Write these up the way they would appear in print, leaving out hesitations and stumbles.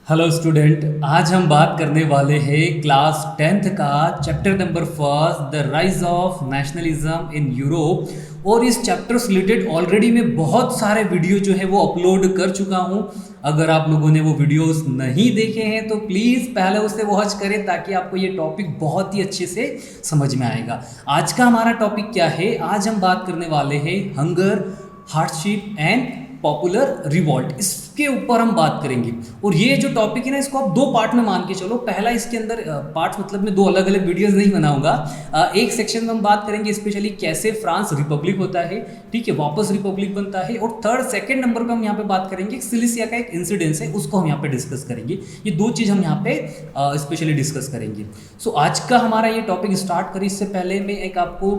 Hello student, आज हम बात करने वाले हैं क्लास 10th का chapter number first the rise of nationalism in Europe. और इस चैप्टर से रिलेटेड ऑलरेडी मैं बहुत सारे वीडियो जो है वो अपलोड कर चुका हूं। अगर आप लोगों ने वो वीडियोस नहीं देखे हैं तो प्लीज़ पहले उसे वॉच करें ताकि आपको ये टॉपिक बहुत ही अच्छे से समझ में आएगा। आज का हमारा टॉपिक क्या है? आज हम बात करने वाले हैं hunger, hardship and popular revolt. इसके ऊपर हम बात करेंगे। और ये जो टॉपिक है ना, इसको आप दो पार्ट में मान के चलो। पहला इसके अंदर पार्ट मतलब मैं दो अलग अलग वीडियोस नहीं बनाऊंगा। एक सेक्शन में हम बात करेंगे स्पेशली कैसे फ्रांस रिपब्लिक होता है, ठीक है, वापस रिपब्लिक बनता है। और थर्ड सेकंड नंबर पे हम यहाँ पे बात करेंगे सिलिसिया का एक इंसिडेंस है, उसको हम यहाँ पे डिस्कस करेंगे। ये दो चीज़ हम यहाँ पे स्पेशली डिस्कस करेंगे। सो आज का हमारा ये टॉपिक स्टार्ट करें इससे पहले मैं एक आपको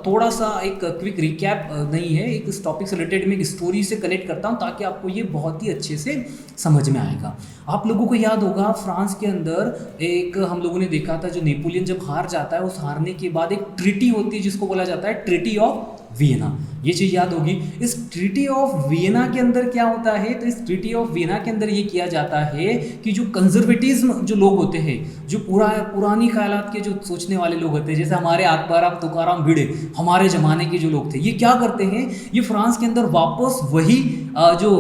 थोड़ा सा एक क्विक रिकैप नहीं है, एक इस टॉपिक से रिलेटेड मैं एक स्टोरी से कनेक्ट करता हूं ताकि आपको ये बहुत ही अच्छे से समझ में आएगा। आप लोगों को याद होगा फ्रांस के अंदर एक हम लोगों ने देखा था, जो नेपोलियन जब हार जाता है, उस हारने के बाद एक ट्रीटी होती है जिसको बोला जाता है ट्रीटी ऑफ वियना। ये चीज़ याद होगी। इस ट्रीटी ऑफ वियना के अंदर क्या होता है? तो इस ट्रीटी ऑफ वियना के अंदर ये किया जाता है कि जो कंजर्वेटिज्म जो लोग होते हैं, जो पुरानी ख्यालात के जो सोचने वाले लोग होते हैं, जैसे हमारे आत्माराम तुकाराम भिड़े, हमारे ज़माने के जो लोग थे, ये क्या करते हैं? ये फ्रांस के अंदर वापस वही जो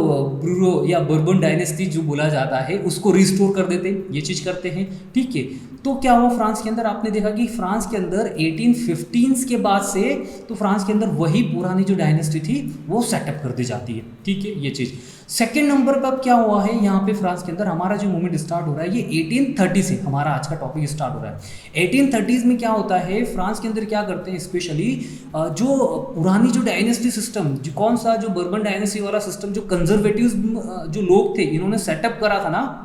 ब्रूरो या बर्बन डायनेस्टी जो बोला जाता है उसको रिस्टोर कर देते हैं। ये चीज़ करते हैं, ठीक है। तो क्या हुआ फ्रांस के अंदर? आपने देखा कि फ्रांस के अंदर 1815 के बाद से तो फ्रांस के अंदर वही पुरानी जो डायनेस्टी थी वो सेटअप कर दी जाती है, ठीक है। ये चीज़ सेकेंड नंबर पर क्या हुआ है यहाँ पे फ्रांस के अंदर? हमारा जो मूवमेंट स्टार्ट हो रहा है ये 1830 से हमारा आज का टॉपिक स्टार्ट हो रहा है। 1830s में क्या होता है फ्रांस के अंदर? क्या करते हैं स्पेशली जो पुरानी जो डायनेस्टी सिस्टम, जो कौन सा जो बर्बन डायनेस्टी वाला सिस्टम, जो कंजर्वेटिव जो लोग थे इन्होंने सेटअप करा था ना,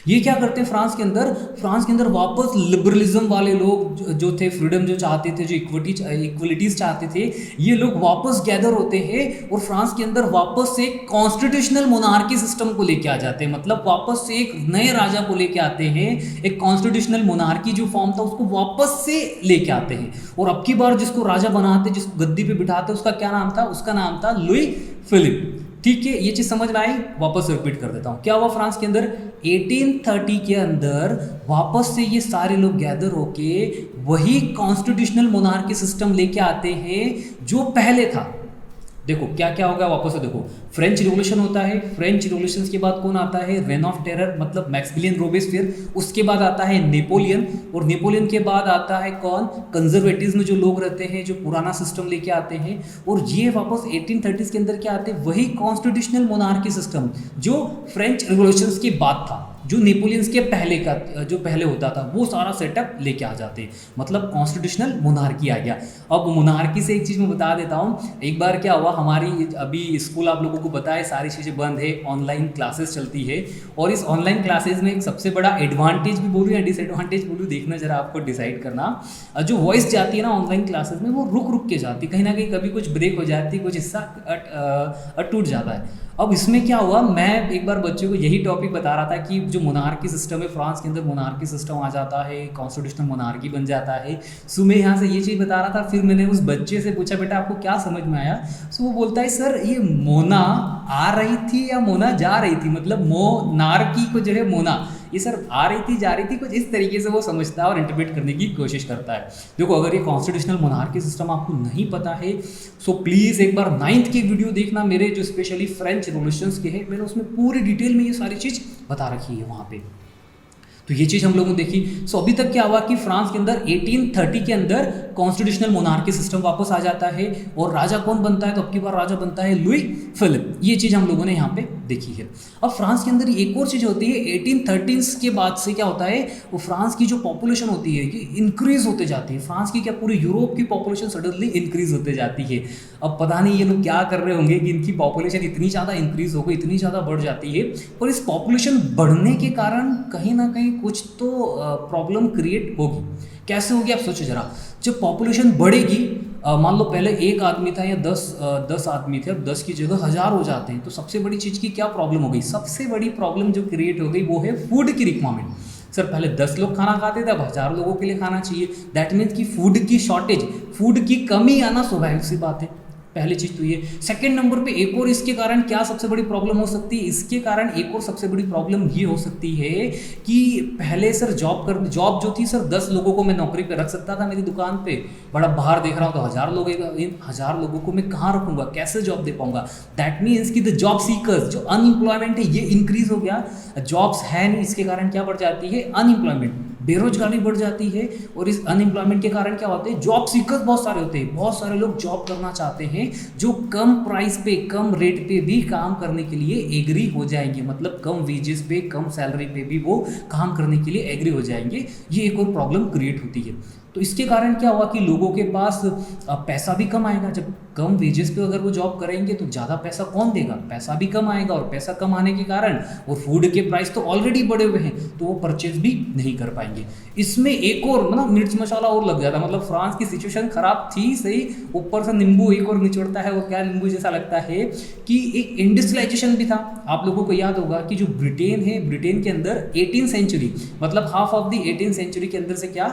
ये क्या करते हैं फ्रांस के अंदर वापस लिबरलिज्म वाले लोग जो थे, फ्रीडम जो चाहते थे, जो इक्वलिटीज चाहते थे, ये लोग वापस गैदर होते हैं और फ्रांस के अंदर वापस से एक कॉन्स्टिट्यूशनल मोनार्की सिस्टम को लेके आ जाते हैं। मतलब वापस से एक नए राजा को लेके आते हैं, एक कॉन्स्टिट्यूशनल मोनार्की जो फॉर्म था उसको वापस से लेके आते हैं। और अब की बार जिसको राजा बनाते, जिसको गद्दी पे बिठाते, उसका क्या नाम था? उसका नाम था लुई फिलिप, ठीक है। ये चीज समझ में आई? वापस रिपीट कर देता हूं। क्या हुआ फ्रांस के अंदर? 1830 के अंदर वापस से ये सारे लोग गैदर होके वही कॉन्स्टिट्यूशनल मोनार्की सिस्टम लेके आते हैं जो पहले था। देखो क्या क्या होगा वापस से देखो। फ्रेंच रिवॉल्यूशन होता है, फ्रेंच रिवॉल्यूशन के बाद कौन आता है? रेन ऑफ टेरर मतलब मैक्सिमिलियन रोबेस्पियर। उसके बाद आता है नेपोलियन, और नेपोलियन के बाद आता है कौन? कंजर्वेटिज्म जो लोग रहते हैं, जो पुराना सिस्टम लेके आते हैं। और ये वापस 1830s के अंदर क्या आते हैं? वही कॉन्स्टिट्यूशनल मोनार्की सिस्टम जो फ्रेंच रिवॉल्यूशन के बाद था, जो नेपोलियंस के पहले का जो पहले होता था, वो सारा सेटअप लेके आ जाते हैं। मतलब कॉन्स्टिट्यूशनल मोनार्की आ गया। अब मोनार्की से एक चीज़ मैं बता देता हूँ। एक बार क्या हुआ, हमारी अभी स्कूल आप लोगों को पता है सारी चीज़ें बंद है, ऑनलाइन क्लासेस चलती है। और इस ऑनलाइन क्लासेस में एक सबसे बड़ा एडवांटेज भी बोलूँ या डिसएडवांटेज बोलूँ, देखना जरा आपको डिसाइड करना। जो वॉइस जाती है ना ऑनलाइन क्लासेस में, वो रुक रुक के जाती है, कहीं ना कहीं कभी कुछ ब्रेक हो जाती है, कुछ हिस्सा टूट जाता है। अब इसमें क्या हुआ, मैं एक बार बच्चों को यही टॉपिक बता रहा था कि जो मोनार्की सिस्टम है फ्रांस के अंदर, मोनार्की सिस्टम आ जाता है, कॉन्स्टिट्यूशनल मोनार्की बन जाता है। सो मैं यहाँ से ये चीज़ बता रहा था। फिर मैंने उस बच्चे से पूछा, बेटा आपको क्या समझ में आया? सो वो बोलता है, सर ये मोना आ रही थी या मोना जा रही थी, मतलब मोनार्की को जो है मोना, ये सर आ रही थी जा रही थी, कुछ इस तरीके से वो समझता है और इंटरप्रेट करने की कोशिश करता है। देखो अगर ये कॉन्स्टिट्यूशनल मोनार्की सिस्टम आपको नहीं पता है सो प्लीज़ एक बार 9th की वीडियो देखना, मेरे जो स्पेशली फ्रेंच रिवॉल्यूशंस के हैं, मैंने उसमें पूरी डिटेल में ये सारी चीज़ बता रखी है वहाँ पे। तो ये चीज़ हम लोगों ने देखी। सो अभी तक क्या हुआ कि फ्रांस के अंदर 1830 के अंदर कॉन्स्टिट्यूशनल मोनार्की सिस्टम वापस आ जाता है और राजा कौन बनता है? तो अब की बार राजा बनता है लुई फिलिप। ये चीज़ हम लोगों ने यहाँ पे देखी है। अब फ्रांस के अंदर एक और चीज़ होती है, 1830s के बाद से क्या होता है, वो फ्रांस की जो पॉपुलेशन होती है कि इंक्रीज होते जाती है। फ्रांस की क्या, पूरे यूरोप की पॉपुलेशन सडनली इंक्रीज होते जाती है। अब पता नहीं ये लोग क्या कर रहे होंगे कि इनकी पॉपुलेशन इतनी ज़्यादा इंक्रीज हो गई, इतनी ज़्यादा बढ़ जाती है। और इस पॉपुलेशन बढ़ने के कारण कहीं ना कहीं कुछ तो प्रॉब्लम क्रिएट होगी। कैसे होगी आप सोचो जरा। जब पॉपुलेशन बढ़ेगी, मान लो पहले एक आदमी था या 10 आदमी थे, अब 10 की जगह 1000 हो जाते हैं, तो सबसे बड़ी चीज़ की क्या प्रॉब्लम हो गई? सबसे बड़ी प्रॉब्लम जो क्रिएट हो गई वो है फूड की रिक्वायरमेंट। सर पहले 10 लोग खाना खाते थे, अब 1000 लोगों के लिए खाना चाहिए। दैट मीन्स कि फूड की शॉर्टेज, फूड की कमी आना स्वाभाविक सी बात है। पहली चीज़ तो ये। सेकंड नंबर पे एक और इसके कारण क्या सबसे बड़ी प्रॉब्लम हो सकती है, इसके कारण एक और सबसे बड़ी प्रॉब्लम ये हो सकती है कि पहले सर जॉब जो थी सर 10 लोगों को मैं नौकरी पे रख सकता था मेरी दुकान पे, बड़ा बाहर देख रहा हूँ तो 1000 लोग, इन 1000 लोगों को मैं कहाँ रखूँगा, कैसे जॉब दे पाऊँगा। दैट मीन्स कि द जॉब सीकर्स, जो अनएम्प्लॉयमेंट है ये इंक्रीज हो गया, जॉब्स है नहीं, इसके कारण क्या बढ़ जाती है, अनएम्प्लॉयमेंट, बेरोजगारी बढ़ जाती है। और इस अनएम्प्लॉयमेंट के कारण क्या होते हैं, जॉब सीकर्स बहुत सारे होते हैं, बहुत सारे लोग जॉब करना चाहते हैं जो कम प्राइस पे, कम रेट पे भी काम करने के लिए एग्री हो जाएंगे, मतलब कम वेजेस पे, कम सैलरी पे भी वो काम करने के लिए एग्री हो जाएंगे। ये एक और प्रॉब्लम क्रिएट होती है। तो इसके कारण क्या हुआ कि लोगों के पास पैसा भी कम आएगा, जब कम वेजेस पे अगर वो जॉब करेंगे तो ज़्यादा पैसा कौन देगा, पैसा भी कम आएगा, और पैसा कम आने के कारण वो फूड के प्राइस तो ऑलरेडी बढ़े हुए हैं तो वो परचेज भी नहीं कर पाएंगे। इसमें एक और मतलब मिर्च मसाला और लग जाता, मतलब फ्रांस की सिचुएशन खराब थी सही, ऊपर से नींबू एक और निचोड़ता है, वो क्या नींबू जैसा लगता है कि एक इंडस्ट्रियलाइजेशन भी था। आप लोगों को याद होगा कि जो ब्रिटेन है, ब्रिटेन के अंदर 18th सेंचुरी, मतलब half of the 18th century के अंदर से क्या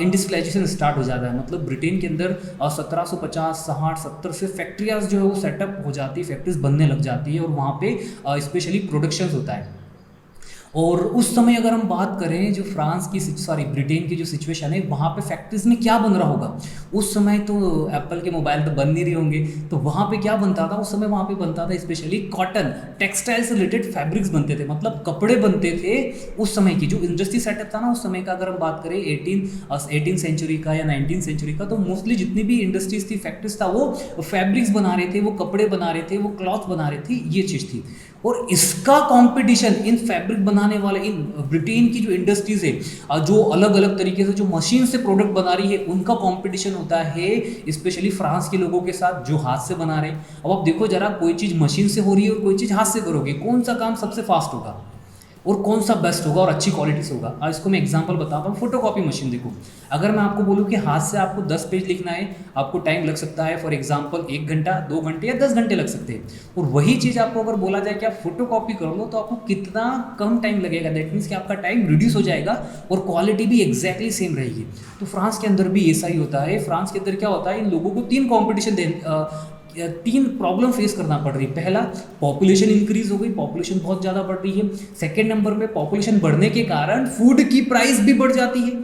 इंडस्ट्रियलाइजेशन स्टार्ट हो जाता है, मतलब ब्रिटेन के अंदर 1750, 60, 70 से फैक्ट्रियाज जो है वो सेटअप हो जाती है, फैक्ट्रीज बनने लग जाती है, और वहाँ पे स्पेशली प्रोडक्शन होता है। और उस समय अगर हम बात करें जो फ्रांस की ब्रिटेन की जो सिचुएशन है, वहाँ पे फैक्ट्रीज में क्या बन रहा होगा, उस समय तो एप्पल के मोबाइल तो बन नहीं रहे होंगे, तो वहाँ पे क्या बनता था उस समय, वहाँ पे बनता था स्पेशली कॉटन, टेक्सटाइल से रिलेटेड फैब्रिक्स बनते थे, मतलब कपड़े बनते थे। उस समय की जो इंडस्ट्री सेटअप था ना उस समय का, अगर हम बात करें 18th सेंचुरी का या 19th सेंचुरी का, तो मोस्टली जितनी भी इंडस्ट्रीज थी, फैक्ट्रीज था, वो फैब्रिक्स बना रहे थे, वो कपड़े बना रहे थे, वो क्लॉथ बना रहे थे, ये चीज़ थी। और इसका कंपटीशन इन फैब्रिक बनाने वाले, इन ब्रिटेन की जो इंडस्ट्रीज है जो अलग अलग तरीके से जो मशीन से प्रोडक्ट बना रही है, उनका कंपटीशन होता है स्पेशली फ्रांस के लोगों के साथ जो हाथ से बना रहे हैं। अब आप देखो जरा, कोई चीज़ मशीन से हो रही है और कोई चीज़ हाथ से करोगे, कौन सा काम सबसे फास्ट होगा और कौन सा बेस्ट होगा और अच्छी क्वालिटी से होगा। और इसको मैं एग्जांपल बताता हूँ, फोटोकॉपी मशीन देखो, अगर मैं आपको बोलूँ कि हाथ से आपको 10 पेज लिखना है, आपको टाइम लग सकता है फॉर एग्जांपल 1 घंटा, 2 घंटे या 10 घंटे लग सकते हैं। और वही चीज़ आपको अगर बोला जाए कि आप फोटोकॉपी कर लो तो आपको कितना कम टाइम लगेगा, दैट मीन्स कि आपका टाइम रिड्यूस हो जाएगा और क्वालिटी भी एग्जैक्टली सेम रहेगी। तो फ्रांस के अंदर भी ऐसा ही होता है। फ्रांस के अंदर क्या होता है, इन लोगों को 3 प्रॉब्लम फेस करना पड़ रही है। पहला, पॉपुलेशन इंक्रीज हो गई, पॉपुलेशन बहुत ज़्यादा बढ़ रही है। सेकेंड नंबर पे पॉपुलेशन बढ़ने के कारण फूड की प्राइस भी बढ़ जाती है,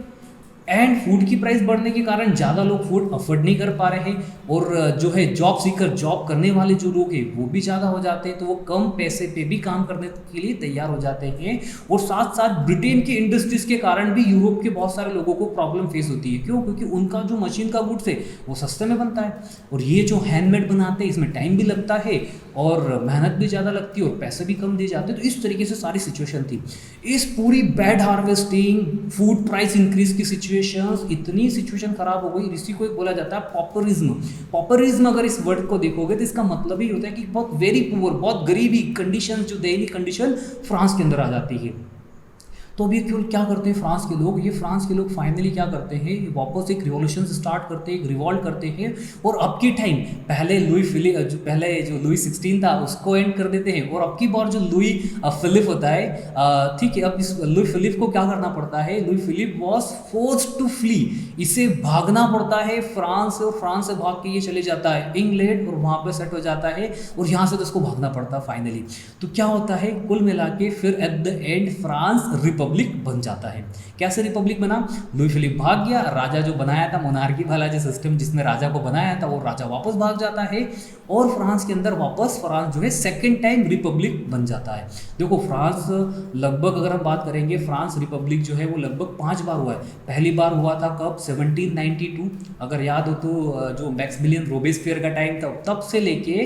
एंड फूड की प्राइस बढ़ने के कारण ज़्यादा लोग फूड अफोर्ड नहीं कर पा रहे हैं, और जो है जॉब सीकर, जॉब करने वाले जो लोग हैं वो भी ज़्यादा हो जाते हैं, तो वो कम पैसे पे भी काम करने के लिए तैयार हो जाते हैं। और साथ साथ ब्रिटेन की इंडस्ट्रीज के कारण भी यूरोप के बहुत सारे लोगों को प्रॉब्लम फेस होती है। क्यों? क्योंकि उनका जो मशीन का गुड्स है वो सस्ते में बनता है, और ये जो हैंडमेड बनाते हैं इसमें टाइम भी लगता है और मेहनत भी ज़्यादा लगती है और पैसे भी कम दिए जाते हैं। तो इस तरीके से सारी सिचुएशन थी। इस पूरी bad harvesting, food price increase की सिचुएशन, इतनी सिचुएशन खराब हो गई, इसी को एक बोला जाता है पॉपरिज्म। पॉपरिज्म अगर इस वर्ड को देखोगे तो इसका मतलब ही होता है कि बहुत वेरी पुअर, बहुत गरीबी कंडीशन, जो दैनिक कंडीशन फ्रांस के अंदर आ जाती है। तो अभी क्या करते हैं फ्रांस के लोग, फ्रांस के लोग फाइनली क्या करते हैं, वापस एक रिवॉल्यूशन स्टार्ट करते हैं, एक रिवॉल्ट करते हैं, और अब की टाइम पहले जो लुई 16 था उसको एंड कर देते हैं, और अब की बार जो लुई फिलिप होता है, ठीक है, अब इस लुई फिलिप को क्या करना पड़ता है, Louis Philippe was forced to flee, इसे भागना पड़ता है फ्रांस से, और फ्रांस से भाग के ये चले जाता है इंग्लैंड, और वहाँ पर सेट हो जाता है, और यहाँ से तो उसको भागना पड़ता है फाइनली। तो क्या होता है, कुल मिला के फिर at the end France Republic बन जाता है। कैसे रिपब्लिक बना, लुई फिलिप भाग गया, राजा जो बनाया था मोनार्की वाला जो सिस्टम जिसमें राजा को बनाया था, वो राजा वापस भाग जाता है, और फ्रांस के अंदर वापस फ्रांस जो है सेकंड टाइम रिपब्लिक बन जाता है। देखो फ्रांस लगभग, अगर हम बात करेंगे, फ्रांस रिपब्लिक जो है वो लगभग 5 बार हुआ है। पहली बार हुआ था कब, 1792, अगर याद हो तो जो मैक्सिमिलियन रोबेस्पियर का टाइम था, तब से लेके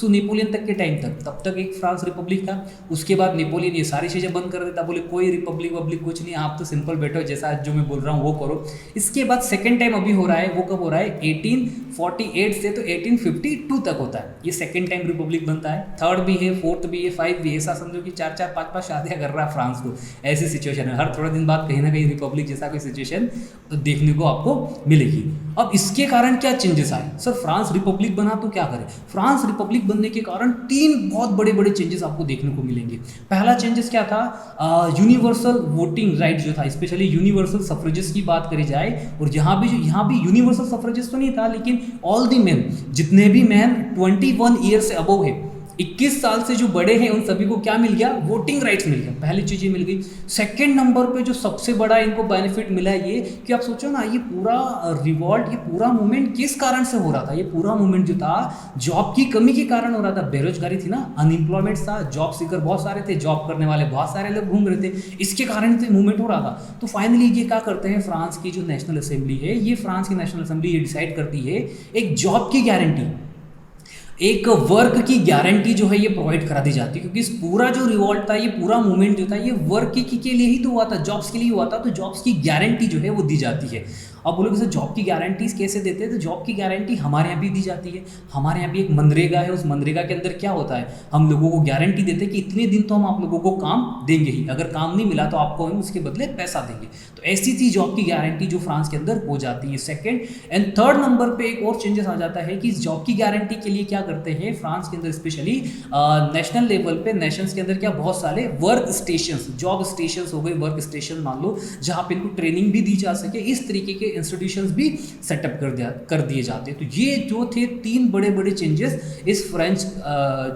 नेपोलियन तक के टाइम तक, तब तक एक फ्रांस रिपब्लिक था। उसके बाद नेपोलियन ये सारी चीज़ें बंद कर देता, बोले कोई रिपब्लिक कुछ नहीं, आप तो सिंपल बैठो, जैसा जो मैं बोल रहा हूँ वो करो। इसके बाद सेकंड टाइम अभी हो रहा है, वो कब हो रहा है, 1848 से तो 1852 तक होता है, ये सेकंड टाइम रिपब्लिक बनता है। थर्ड भी है, फोर्थ भी है, 5 भी है, ऐसा समझो कि 4-4, 5-5 शादियां कर रहा है फ्रांस को। ऐसी सिचुएशन है, हर थोड़े दिन बाद कहीं ना कहीं रिपब्लिक जैसा कोई सिचुएशन देखने को आपको मिलेगी। अब इसके कारण क्या चेंजेस आए, सर फ्रांस रिपब्लिक बना तो क्या करें। फ्रांस रिपब्लिक बनने के कारण 3 बहुत बड़े बड़े चेंजेस आपको देखने को मिलेंगे। पहला चेंजेस क्या था, यूनिवर्सल वोटिंग राइट जो था, स्पेशली यूनिवर्सल सफ्रेजेस की बात करी जाए, और यहाँ भी यूनिवर्सल सफ्रेजेस तो नहीं था, लेकिन ऑल द मैन, जितने भी मैन 21 ईयर से अबव है, 21 साल से जो बड़े हैं, उन सभी को क्या मिल गया? वोटिंग राइट्स मिल गया। पहली चीज ये मिल गई। सेकंड नंबर पे जो सबसे बड़ा इनको बेनिफिट मिला है ये कि आप सोचो ना, ये पूरा रिवॉल्ट, ये पूरा मूवमेंट किस कारण से हो रहा था? ये पूरा मूवमेंट जो था जॉब की कमी के कारण हो रहा था। बेरोजगारी थी ना, अनएम्प्लॉयमेंट था, जॉब सीकर बहुत सारे थे, जॉब करने वाले बहुत सारे लोग घूम रहे थे, इसके कारण से मूवमेंट हो रहा था। तो फाइनली ये क्या करते हैं, फ्रांस की जो नेशनल असेंबली है, ये फ्रांस की नेशनल असेंबली ये डिसाइड करती है एक जॉब की गारंटी, एक वर्क की गारंटी जो है ये प्रोवाइड करा दी जाती है, क्योंकि इस पूरा जो रिवॉल्ट था, ये पूरा मूवमेंट जो था, ये वर्क के लिए ही तो हुआ था, जॉब्स के लिए हुआ था। तो जॉब्स की गारंटी जो है वो दी जाती है। अब बोलोगे सर जॉब की गारंटीज कैसे देते हैं? तो जॉब की गारंटी हमारे यहाँ भी दी जाती है। हमारे यहाँ भी एक मनरेगा है, उस मनरेगा के अंदर क्या होता है, हम लोगों को गारंटी देते हैं कि इतने दिन तो हम आप लोगों को काम देंगे ही, अगर काम नहीं मिला तो आपको हम उसके बदले पैसा देंगे। तो ऐसी थी जॉब की गारंटी जो फ्रांस के अंदर हो जाती है। सेकेंड एंड थर्ड नंबर पे एक और चेंजेस आ जाता है कि इस जॉब की गारंटी के लिए क्या करते हैं फ्रांस के अंदर, स्पेशली नेशनल लेवल पे, नेशंस के अंदर क्या बहुत सारे वर्क स्टेशन, जॉब स्टेशन हो गए, वर्क स्टेशन मान लो, जहाँ पे इनको ट्रेनिंग भी दी जा सके, इस तरीके के इंस्टीट्यूशंस भी सेटअप कर दिए जाते हैं। तो ये जो थे तीन बड़े बड़े चेंजेस इस फ्रेंच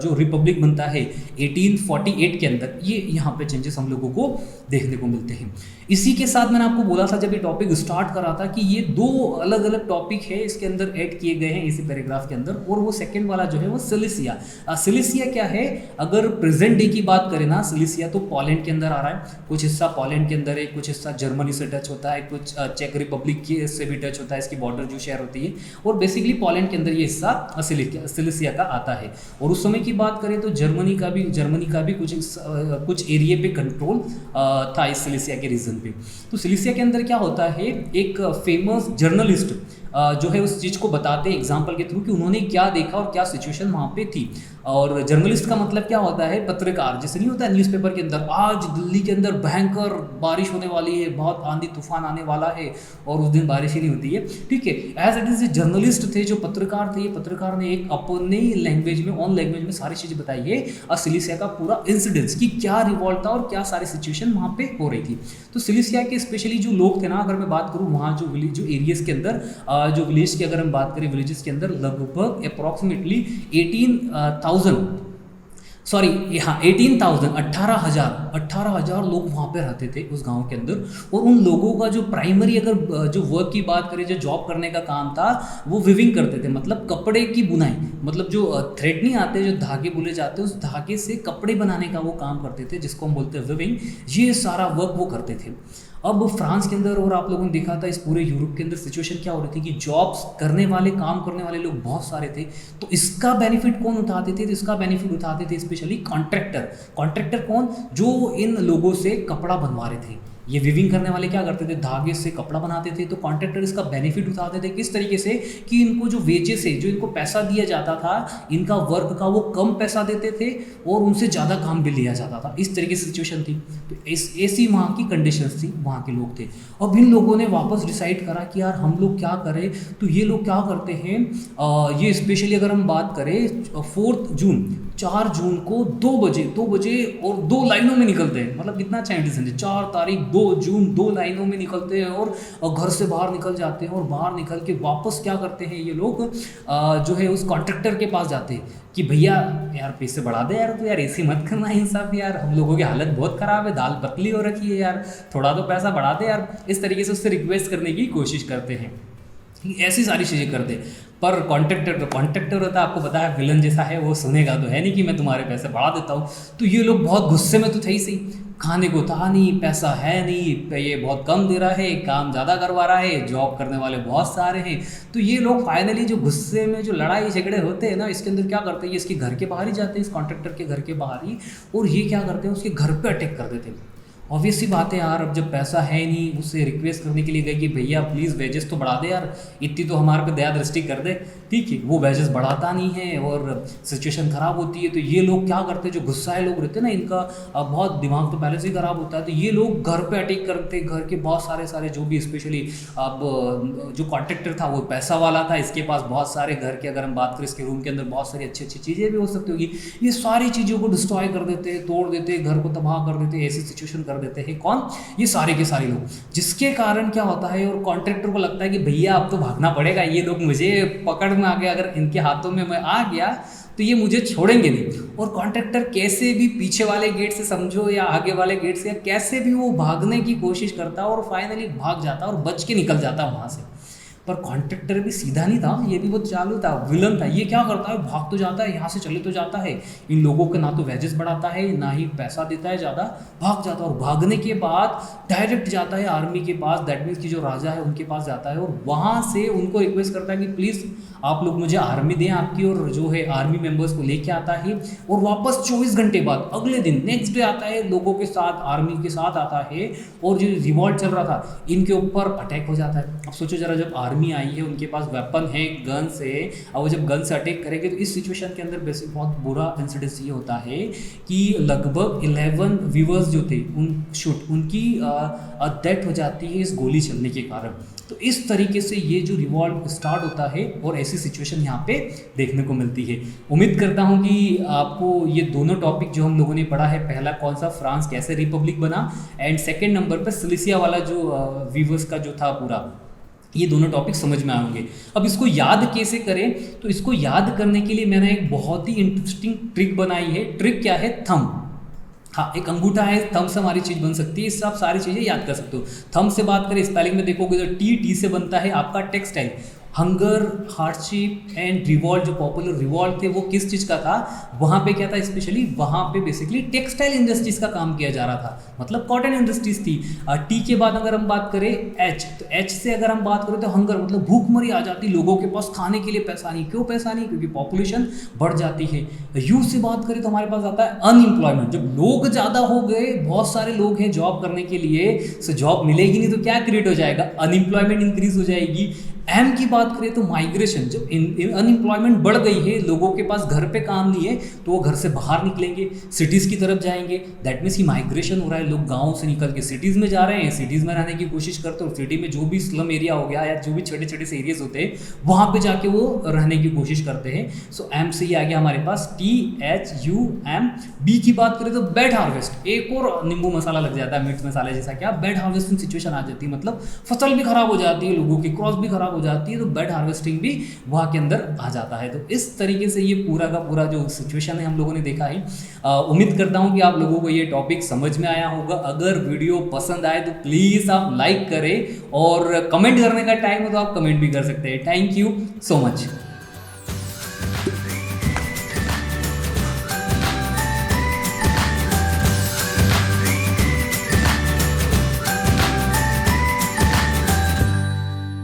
जो रिपब्लिक बनता है 1848 के अंदर, ये यहाँ पे चेंजेस हम लोगों को देखने को मिलते हैं। इसी के साथ मैंने आपको बोला था जब ये टॉपिक स्टार्ट करा था कि ये दो अलग अलग टॉपिक है इसके अंदर ऐड किए गए हैं इसी पैराग्राफ के अंदर, और वो सेकंड वाला जो है वो सिलिसिया। सिलिसिया क्या है? अगर प्रेजेंट डे की बात करें ना, सिलिसिया तो पोलैंड के अंदर आ रहा है, कुछ हिस्सा पोलैंड के अंदर है, कुछ हिस्सा जर्मनी से टच होता है, कुछ चेक रिपब्लिक की से भी टच होता है, इसकी बॉर्डर जो शेयर होती है, और बेसिकली पोलैंड के अंदर ये हिस्सा सिलिसिया का आता है। और उस समय की बात करें तो जर्मनी का भी कुछ एरिया पे कंट्रोल था इस सिलिसिया के रीजन पे। तो सिलिसिया के अंदर क्या होता है, एक फेमस जर्नलिस्ट जो है उस चीज़ को बताते हैं एग्जाम्पल के थ्रू कि उन्होंने क्या देखा और क्या सिचुएशन वहाँ पे थी। और जर्नलिस्ट का मतलब क्या होता है? पत्रकार। जैसे नहीं होता है न्यूज़पेपर के अंदर, आज दिल्ली के अंदर भयंकर बारिश होने वाली है, बहुत आंधी तूफान आने वाला है, और उस दिन बारिश ही नहीं होती है, ठीक है। एज इट इज जर्नलिस्ट थे, जो पत्रकार थे, ये पत्रकार ने एक अपने लैंग्वेज में, ऑन लैंग्वेज में सारी चीज़ें बताई है सिलिसिया का पूरा इंसिडेंट्स की क्या रिवॉल्ट था और क्या सारी सिचुएशन वहाँ पे हो रही थी। तो सिलिसिया के स्पेशली जो लोग थे ना, अगर मैं बात करूँ वहाँ जो विलेज, जो एरियाज़ के अंदर, जो विलेज की अगर हम बात करें, विलेजेस के अंदर लगभग अप्रॉक्सीमेटली 18,000 लोग वहाँ पे रहते थे उस गांव के अंदर। और उन लोगों का जो प्राइमरी, अगर जो वर्क की बात करें, जो जॉब करने का काम था, वो विविंग करते थे, मतलब कपड़े की बुनाई, मतलब जो थ्रेड नहीं आते, जो धागे बुने जाते हैं, उस धागे से कपड़े बनाने का वो काम करते थे, जिसको हम बोलते हैं विविंग। ये सारा वर्क वो करते थे। अब फ्रांस के अंदर, और आप लोगों ने देखा था इस पूरे यूरोप के अंदर सिचुएशन क्या हो रही थी कि जॉब्स करने वाले, काम करने वाले लोग बहुत सारे थे। तो इसका बेनिफिट कौन उठाते थे? तो इसका बेनिफिट उठाते थे स्पेशली कॉन्ट्रैक्टर। कॉन्ट्रैक्टर कौन? जो इन लोगों से कपड़ा बनवा रहे थे। ये विविंग करने वाले क्या करते थे? धागे से कपड़ा बनाते थे। तो कॉन्ट्रैक्टर इसका बेनिफिट उठाते थे किस तरीके से कि इनको जो वेजेस है, जो इनको पैसा दिया जाता था इनका वर्क का, वो कम पैसा देते थे और उनसे ज़्यादा काम भी लिया जाता था। इस तरीके की सिचुएशन थी। तो ऐसी वहाँ की कंडीशंस थी, वहाँ के लोग थे। अब इन लोगों ने वापस डिसाइड करा कि यार हम लोग क्या करें। तो ये लोग क्या करते हैं, ये स्पेशली अगर हम बात करें 4 जून को 2 बजे और 2 लाइनों में निकलते हैं। मतलब कितना अच्छा इंडिसन है, 4 तारीख 2 जून 2 लाइनों में निकलते हैं और घर से बाहर निकल जाते हैं। और बाहर निकल के वापस क्या करते हैं ये लोग, जो है उस कॉन्ट्रैक्टर के पास जाते हैं कि भैया यार पैसे बढ़ा दे यार, तो यार ऐसे मत करना इंसाफ यार, हम लोगों की हालत बहुत ख़राब है, दाल पतली हो रखी है यार, थोड़ा तो पैसा बढ़ा दे यार। इस तरीके से उससे रिक्वेस्ट करने की कोशिश करते हैं, ऐसी सारी चीज़ें करते। पर कॉन्ट्रैक्टर होता है, आपको पता है विलन जैसा है, वो सुनेगा तो है नहीं कि मैं तुम्हारे पैसे बढ़ा देता हूँ। तो ये लोग बहुत गुस्से में तो थे ही सही, खाने को था नहीं, पैसा है नहीं, ये बहुत कम दे रहा है, काम ज़्यादा करवा रहा है, जॉब करने वाले बहुत सारे हैं। तो ये लोग फाइनली जो गुस्से में जो लड़ाई झगड़े होते हैं ना, इसके अंदर क्या करते हैं, ये इसके घर के बाहर ही जाते हैं, इस कॉन्ट्रैक्टर के घर के बाहर ही, और ये क्या करते हैं, उसके घर पे अटैक कर देते हैं। ऑब्वियस सी बात है यार, अब जब पैसा है नहीं, उससे रिक्वेस्ट करने के लिए गए कि भैया प्लीज़ वेजेस तो बढ़ा दे यार, इतनी तो हमारे पे दया दृष्टि कर दे, ठीक है। वो वेजेस बढ़ाता नहीं है और सिचुएशन ख़राब होती है। तो ये लोग क्या करते हैं, जो गुस्साए लोग रहते हैं ना, इनका बहुत दिमाग तो पहले से ही ख़राब होता है। तो ये लोग घर पे अटैक करते, घर के बहुत सारे जो भी, स्पेशली अब जो कॉन्ट्रैक्टर था वो पैसा वाला था, इसके पास बहुत सारे घर के, अगर हम बात करें इसके रूम के अंदर बहुत सारी अच्छी चीज़ें भी हो सकती होगी, ये सारी चीज़ों को डिस्ट्रॉय कर देते, तोड़ देते, घर को तबाह कर देते, ऐसी सिचुएशन कर देते हैं। कौन? ये सारे के सारे लोग। जिसके कारण क्या होता है, और कॉन्ट्रैक्टर को लगता है कि भैया अब तो भागना पड़ेगा, ये लोग मुझे पकड़ में आ गए, अगर इनके हाथों में मैं आ गया तो ये मुझे छोड़ेंगे नहीं। और कॉन्ट्रैक्टर कैसे भी पीछे वाले गेट से समझो या आगे वाले गेट से, या कैसे भी वो भागने की कोशिश करता है और फाइनली भाग जाता और बच के निकल जाता वहाँ से। पर कॉन्ट्रैक्टर भी सीधा नहीं था, ये भी बहुत चालू था, विलन था। ये क्या करता है, भाग तो जाता है, यहाँ से चले तो जाता है, इन लोगों के ना तो वेजेस बढ़ाता है ना ही पैसा देता है ज़्यादा, भाग जाता है। और भागने के बाद डायरेक्ट जाता है आर्मी के पास, दैट मीन्स की जो राजा है उनके पास जाता है, और वहाँ से उनको रिक्वेस्ट करता है कि प्लीज़ आप लोग मुझे आर्मी दें आपकी, और जो है आर्मी मेंबर्स को लेके आता है। और वापस 24 घंटे बाद अगले दिन नेक्स्ट डे आता है, लोगों के साथ आर्मी के साथ आता है, और जो रिवॉल्ट चल रहा था इनके ऊपर अटैक हो जाता है। अब सोचो जरा, जब आर्मी आई है, उनके पास वेपन है, गन्स है, और वो जब गन से अटैक करेंगे तो इस सिचुएशन के अंदर बेसिक बहुत बुरा इंसिडेंस ये होता है कि लगभग 11 व्यूवर्स जो थे उनकी डेथ हो जाती है इस गोली चलने के कारण। तो इस तरीके से ये जो रिवॉल्ट स्टार्ट होता है, और ऐसी सिचुएशन यहाँ पे देखने को मिलती है। उम्मीद करता हूँ कि आपको ये दोनों टॉपिक जो हम लोगों ने पढ़ा है, पहला कौन सा, फ्रांस कैसे रिपब्लिक बना, एंड सेकेंड नंबर पर सिलिसिया वाला जो वीवर्स का जो था पूरा, ये दोनों टॉपिक समझ में आएंगे। अब इसको याद कैसे करें, तो इसको याद करने के लिए मैंने एक बहुत ही इंटरेस्टिंग ट्रिक बनाई है। ट्रिक क्या है? थंब। हाँ, एक अंगूठा है, थंब से हमारी चीज़ बन सकती है, इससे आप सारी चीज़ें याद कर सकते हो। थंब से बात करें, स्पेलिंग में देखोगे तो टी से बनता है आपका textile. Hunger, hardship and revolt, जो पॉपुलर रिवॉल्ट थे वो किस चीज़ का था? वहाँ पे क्या था स्पेशली, वहाँ पे बेसिकली टेक्सटाइल इंडस्ट्रीज का काम किया जा रहा था, मतलब कॉटन इंडस्ट्रीज थी। टी के बाद अगर हम बात करें एच, तो एच से अगर हम बात करें तो हंगर, मतलब भूखमरी आ जाती, लोगों के पास खाने के लिए पैसा नहीं। क्यों पैसा नहीं? क्योंकि पॉपुलेशन बढ़ जाती है। यू से बात करें तो हमारे पास आता है अनएम्प्लॉयमेंट, जब लोग ज़्यादा हो गए, बहुत सारे लोग हैं जॉब करने के लिए, सो जॉब मिलेगी नहीं तो क्या क्रिएट हो जाएगा? अनएम्प्लॉयमेंट इंक्रीज हो जाएगी। एम की बात करें तो माइग्रेशन, जब अनएम्प्लॉयमेंट बढ़ गई है, लोगों के पास घर पे काम नहीं है, तो वो घर से बाहर निकलेंगे, सिटीज़ की तरफ जाएंगे। दैट मीन्स की माइग्रेशन हो रहा है, लोग गाँव से निकल के सिटीज़ में जा रहे हैं, सिटीज़ में रहने की कोशिश करते हैं, सिटी में जो भी स्लम एरिया हो गया या जो भी छोटे छोटे से एरियाज होते हैं वहाँ पे जाके वो रहने की कोशिश करते हैं। सो एम से ही आ गया हमारे पास THUM। बी की बात करें तो बैड हार्वेस्ट, एक और नींबू मसाला लग जाता है, मिर्च मसाला जैसा, क्या बैड हार्वेस्टिंग सिचुएशन आ जाती है, मतलब फसल भी खराब हो जाती है, लोगों की क्रॉप भी खराब हो जाती है, तो बैड हार्वेस्टिंग भी वहाँ के अंदर आ जाता है। तो इस तरीके से ये पूरा का पूरा जो सिचुएशन है हम लोगों ने देखा है। उम्मीद करता हूँ कि आप लोगों को ये टॉपिक समझ में आया होगा। अगर वीडियो पसंद आए तो प्लीज़ आप लाइक करें, और कमेंट करने का टाइम हो तो आप कमेंट भी कर सकते हैं। Thank you so much.